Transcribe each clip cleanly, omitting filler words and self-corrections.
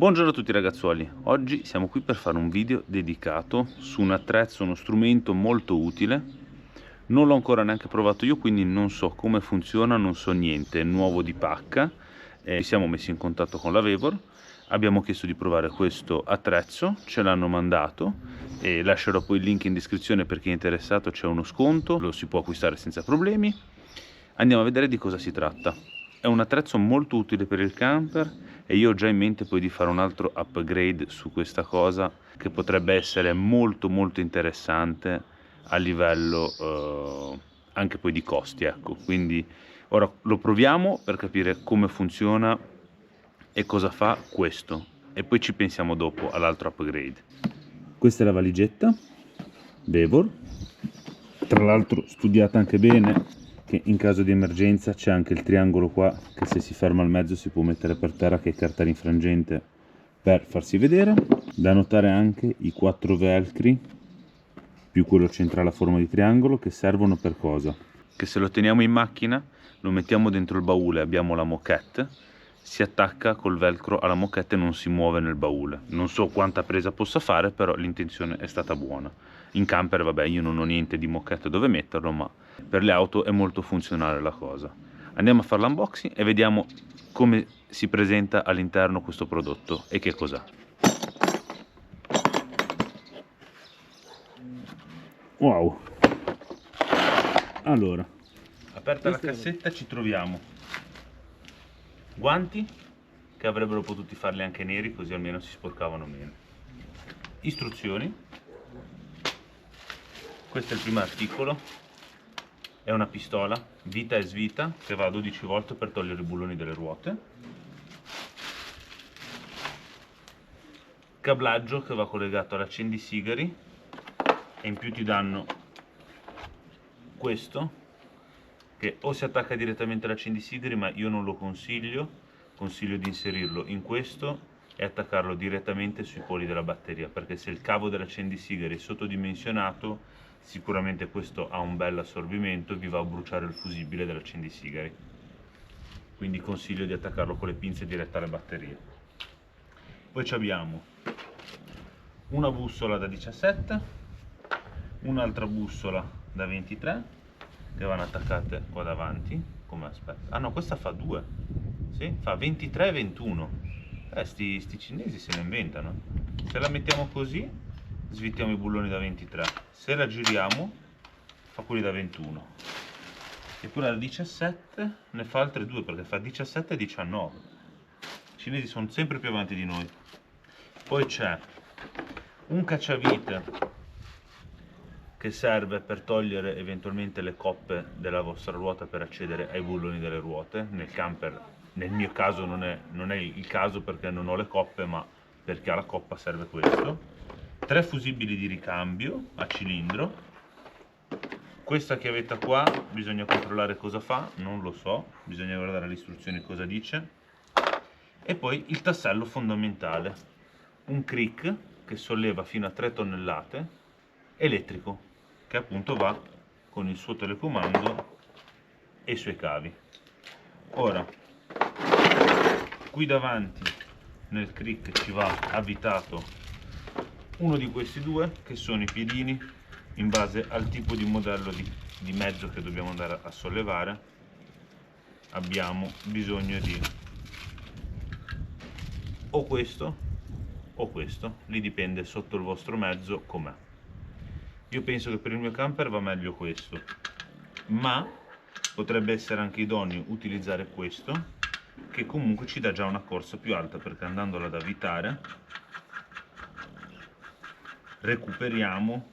Buongiorno a tutti ragazzuoli, oggi siamo qui per fare un video dedicato su un attrezzo, uno strumento molto utile. Non l'ho ancora neanche provato io, quindi non so come funziona, non so niente, è nuovo di pacca. Ci siamo messi in contatto con la Vevor, abbiamo chiesto di provare questo attrezzo, ce l'hanno mandato e lascerò poi il link in descrizione per chi è interessato, c'è uno sconto, lo si può acquistare senza problemi. Andiamo a vedere di cosa si tratta. È un attrezzo molto utile per il camper e io ho già in mente poi di fare un altro upgrade su questa cosa che potrebbe essere molto interessante a livello anche poi di costi, ecco. Quindi ora lo proviamo per capire come funziona e cosa fa questo e poi ci pensiamo dopo all'altro upgrade. Questa è la valigetta Vevor, tra l'altro studiata anche bene, che in caso di emergenza c'è anche il triangolo qua che se si ferma al mezzo si può mettere per terra, che è carta rinfrangente per farsi vedere. Da notare anche i 4 velcri più quello centrale a forma di triangolo, che servono per cosa? Che se lo teniamo in macchina, lo mettiamo dentro il baule, abbiamo la moquette, si attacca col velcro alla moquette e non si muove nel baule. Non so quanta presa possa fare, però l'intenzione è stata buona. In camper vabbè, io non ho niente di moquette dove metterlo, ma per le auto è molto funzionale la cosa. Andiamo a fare l'unboxing e vediamo come si presenta all'interno questo prodotto e che cos'ha. Wow, allora, aperta la cassetta ci troviamo guanti che avrebbero potuto farli anche neri, così almeno si sporcavano meno. Istruzioni, questo è il primo articolo, è una pistola vita e svita che va a 12 volt per togliere i bulloni delle ruote, cablaggio che va collegato all'accendisigari e in più ti danno questo che o si attacca direttamente all'accendisigari, ma io non lo consiglio di inserirlo in questo e attaccarlo direttamente sui poli della batteria, perché se il cavo dell'accendisigari è sottodimensionato sicuramente questo ha un bel assorbimento e vi va a bruciare il fusibile dell'accendisigari, quindi consiglio di attaccarlo con le pinze dirette alle batterie. Poi abbiamo una bussola da 17, un'altra bussola da 23 che vanno attaccate qua davanti. Come aspetta? Ah no, questa fa 2, sì? Fa 23 e 21. Sti cinesi se ne inventano. Se la mettiamo così svitiamo i bulloni da 23, se la giriamo fa quelli da 21, e poi la 17 ne fa altre 2 perché fa 17 e 19. I cinesi sono sempre più avanti di noi. Poi c'è un cacciavite che serve per togliere eventualmente le coppe della vostra ruota per accedere ai bulloni delle ruote. Nel camper, nel mio caso non è il caso perché non ho le coppe, ma per chi ha la coppa serve questo. 3 fusibili di ricambio a cilindro. Questa chiavetta qua bisogna controllare cosa fa, non lo so, bisogna guardare le istruzioni cosa dice. E poi il tassello fondamentale, un crick che solleva fino a 3 tonnellate, elettrico, che appunto va con il suo telecomando e i suoi cavi. Ora, qui davanti nel crick ci va avvitato uno di questi due, che sono i piedini in base al tipo di modello di mezzo che dobbiamo andare a sollevare. Abbiamo bisogno di o questo o questo, lì dipende sotto il vostro mezzo com'è. Io penso che per il mio camper va meglio questo, ma potrebbe essere anche idoneo utilizzare questo, che comunque ci dà già una corsa più alta, perché andandolo ad avvitare recuperiamo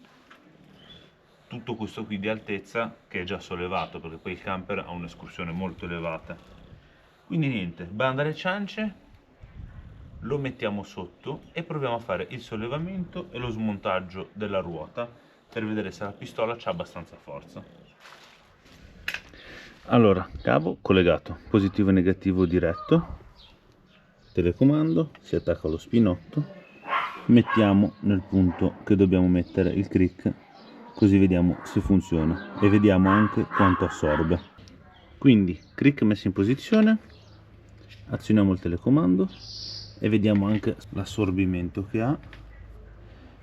tutto questo qui di altezza che è già sollevato, perché poi il camper ha un'escursione molto elevata. Quindi niente, banda alle ciance, lo mettiamo sotto e proviamo a fare il sollevamento e lo smontaggio della ruota per vedere se la pistola c'ha abbastanza forza. Allora, cavo collegato, positivo e negativo diretto, telecomando, si attacca allo spinotto, mettiamo nel punto che dobbiamo mettere il crick, così vediamo se funziona e vediamo anche quanto assorbe. Quindi crick messo in posizione, azioniamo il telecomando e vediamo anche l'assorbimento che ha.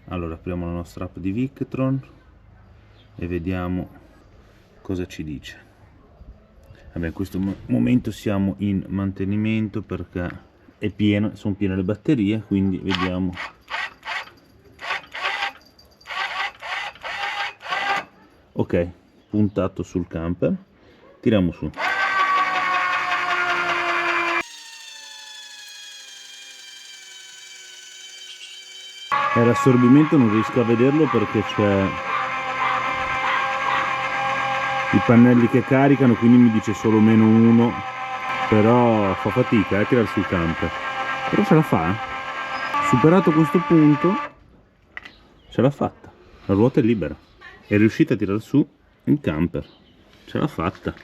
Allora apriamo la nostra app di Victron e vediamo cosa ci dice. Vabbè, in questo momento siamo in mantenimento perché è pieno, sono piene le batterie, quindi vediamo. Ok, puntato sul camper, tiriamo su. L'assorbimento non riesco a vederlo perché c'è i pannelli che caricano, quindi mi dice solo -1, però fa fatica a tirare sul camper, però ce la fa. Superato questo punto ce l'ha fatta, la ruota è libera, è riuscita a tirare su il camper, ce l'ha fatta.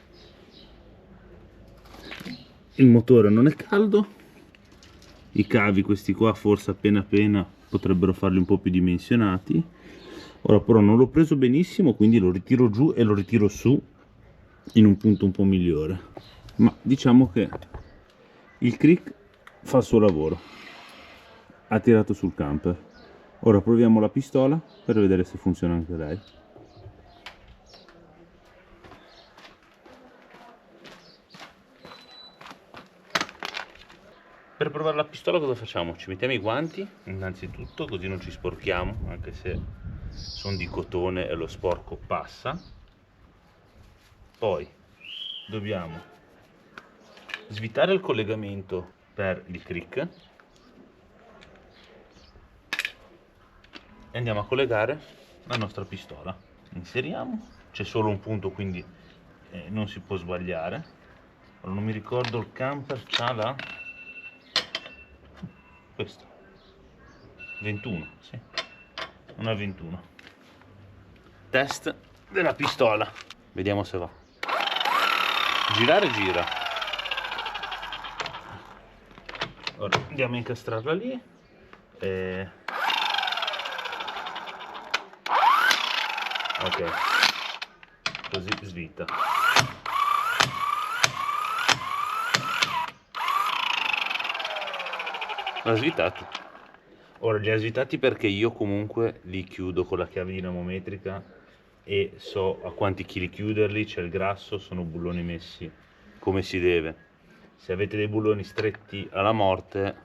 Il motore non è caldo, i cavi questi qua forse appena potrebbero farli un po' più dimensionati. Ora però non l'ho preso benissimo, quindi lo ritiro giù e lo ritiro su in un punto un po' migliore, ma diciamo che il crick fa il suo lavoro, ha tirato sul camper. Ora proviamo la pistola per vedere se funziona anche lei. Per provare la pistola cosa facciamo? Ci mettiamo i guanti innanzitutto, così non ci sporchiamo, anche se sono di cotone e lo sporco passa. Poi dobbiamo svitare il collegamento per il crick e andiamo a collegare la nostra pistola. Inseriamo, c'è solo un punto, quindi non si può sbagliare. Allora, non mi ricordo, il camper c'ha la questo 21, sì, una 21. Test della pistola, vediamo se va. Girare, gira. Ora andiamo a incastrarla lì e... ok, così svita. L'ha svitato. Ora li ha svitati perché io comunque li chiudo con la chiave dinamometrica e so a quanti chili chiuderli, c'è il grasso, sono bulloni messi come si deve. Se avete dei bulloni stretti alla morte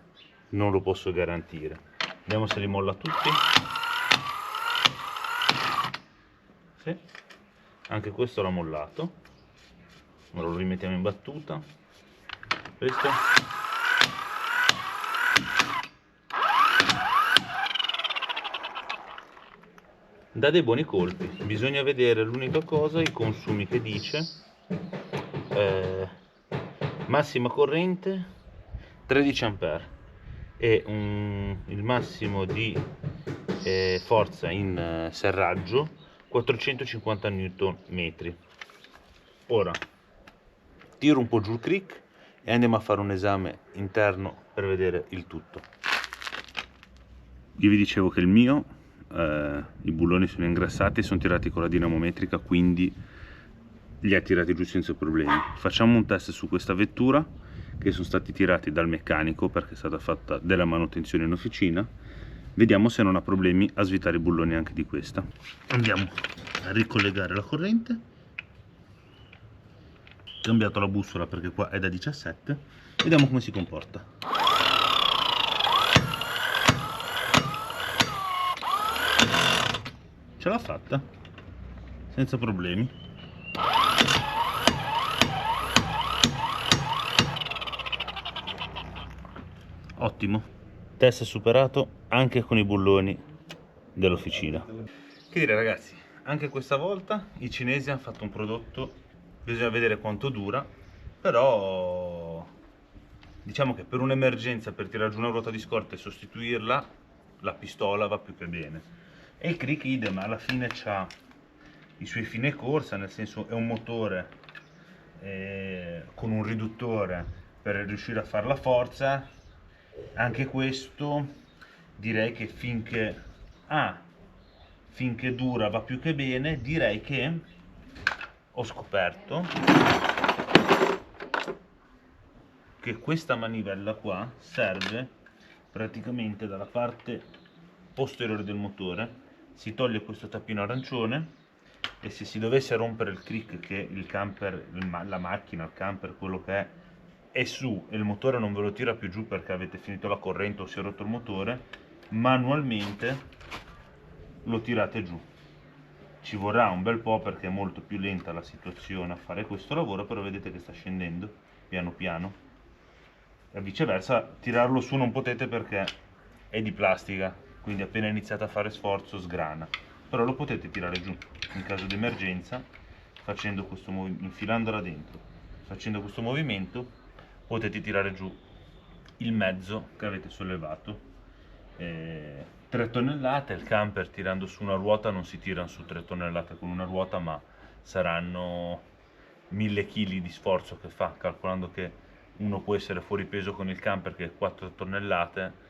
non lo posso garantire. Vediamo se li molla tutti. Sì, anche questo l'ha mollato. Ora lo rimettiamo in battuta. Questo dà dei buoni colpi. Bisogna vedere, l'unica cosa, i consumi che dice. Massima corrente 13 A e il massimo di forza in serraggio 450 Nm. Ora tiro un po' giù il crick e andiamo a fare un esame interno per vedere il tutto. Io vi dicevo che il mio i bulloni sono ingrassati e sono tirati con la dinamometrica, quindi li ha tirati giù senza problemi. Facciamo un test su questa vettura, che sono stati tirati dal meccanico perché è stata fatta della manutenzione in officina. Vediamo se non ha problemi a svitare i bulloni anche di questa. Andiamo a ricollegare la corrente. Ho cambiato la bussola perché qua è da 17. Vediamo come si comporta. Ce l'ha fatta senza problemi. Ottimo, test superato anche con i bulloni dell'officina. Che dire ragazzi, anche questa volta i cinesi hanno fatto un prodotto, bisogna vedere quanto dura, però diciamo che per un'emergenza, per tirare giù una ruota di scorta e sostituirla, la pistola va più che bene. E il crick idem, alla fine ha i suoi fine corsa, nel senso è un motore con un riduttore per riuscire a fare la forza. Anche questo direi che finché dura va più che bene. Direi che ho scoperto che questa manivella qua serve praticamente dalla parte posteriore del motore si toglie questo tappino arancione, e se si dovesse rompere il crick, che il camper, la macchina, il camper, quello che è su e il motore non ve lo tira più giù perché avete finito la corrente o si è rotto il motore, manualmente lo tirate giù. Ci vorrà un bel po' perché è molto più lenta la situazione a fare questo lavoro, però vedete che sta scendendo piano piano, e viceversa tirarlo su non potete perché è di plastica, quindi appena iniziate a fare sforzo sgrana, però lo potete tirare giù in caso di emergenza facendo questo infilandola dentro, facendo questo movimento potete tirare giù il mezzo che avete sollevato. 3 tonnellate, il camper tirando su una ruota non si tirano su 3 tonnellate con una ruota, ma saranno 1000 kg di sforzo che fa, calcolando che uno può essere fuori peso con il camper che è 4 tonnellate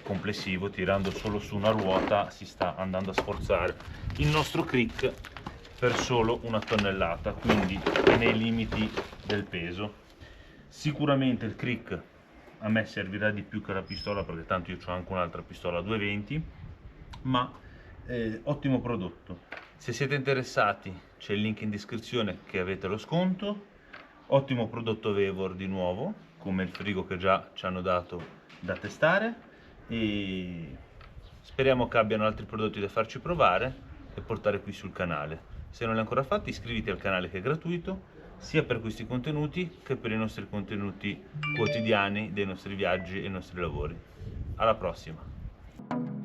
complessivo, tirando solo su una ruota si sta andando a sforzare il nostro crick per solo 1 tonnellata, quindi nei limiti del peso. Sicuramente il crick a me servirà di più che la pistola, perché tanto io ho anche un'altra pistola 220, ma ottimo prodotto. Se siete interessati c'è il link in descrizione che avete lo sconto. Ottimo prodotto Vevor di nuovo, come il frigo che già ci hanno dato da testare, e speriamo che abbiano altri prodotti da farci provare e portare qui sul canale. Se non l'hai ancora fatto, iscriviti al canale che è gratuito, sia per questi contenuti che per i nostri contenuti quotidiani dei nostri viaggi e i nostri lavori. Alla prossima!